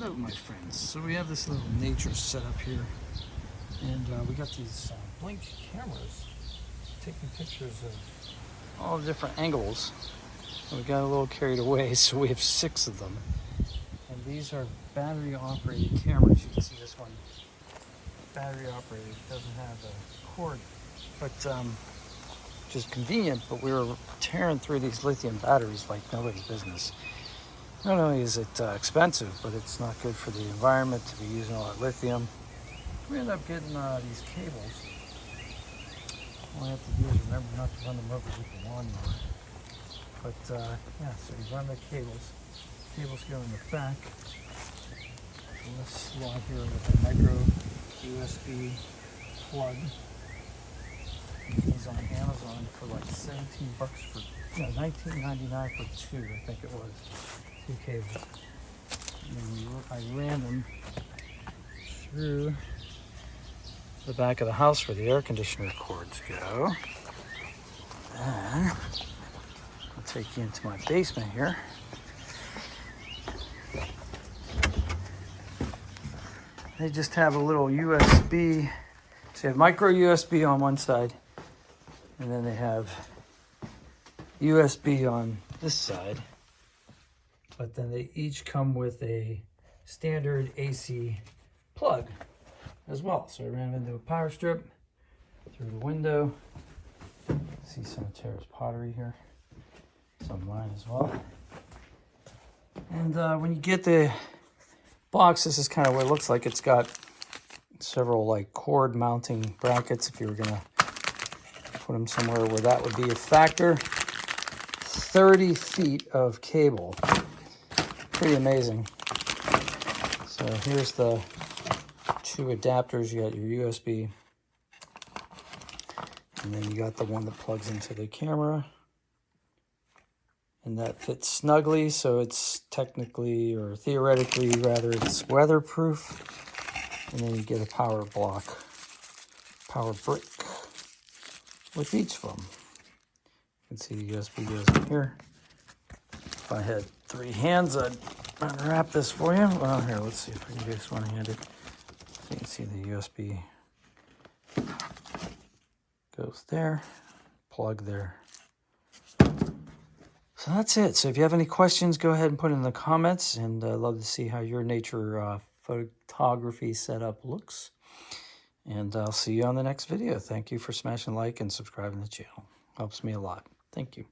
Hello my friends. So we have this little nature setup here, and we got these blink cameras taking pictures of all the different angles. And we got a little carried away, so we have 6 of them. And these are battery operated cameras. You can see this one battery operated. It doesn't have a cord, but which is convenient, but we were tearing through these lithium batteries like nobody's business. Not only is it expensive, but it's not good for the environment to be using all that lithium. We end up getting these cables. All I have to do is remember not to run them over with the lawnmower. But yeah, so you run the cables. Cables go in the back. So this slot here with a micro USB plug. These on Amazon for like $17 for, $19.99 for 2, I think it was. 2 cables. And then I ran them through the back of the house where the air conditioner cords go. Then I'll take you into my basement here. They just have a little USB. So you have micro USB on one side, and then they have USB on this side. But then they each come with a standard AC plug as well. So I ran into a power strip through the window. See some of Tara's pottery here. Some of mine as well. And when you get the box, this is kind of what it looks like. It's got several like cord mounting brackets if you were gonna put them somewhere where that would be a factor. 30 feet of cable. Pretty amazing. So here's the 2 adapters. You got your USB, and then you got the one that plugs into the camera, and that fits snugly, so it's technically, or theoretically rather, it's weatherproof. And then you get a power block, power brick with each of them. You can see the USB goes in here. If I had 3 hands, I'd unwrap this for you. Well, here, let's see if I can do this one-handed. So you can see the USB goes there, plug there. So that's it. So if you have any questions, go ahead and put it in the comments, and I'd love to see how your nature photography setup looks. And I'll see you on the next video. Thank you for smashing like and subscribing to the channel. Helps me a lot. Thank you.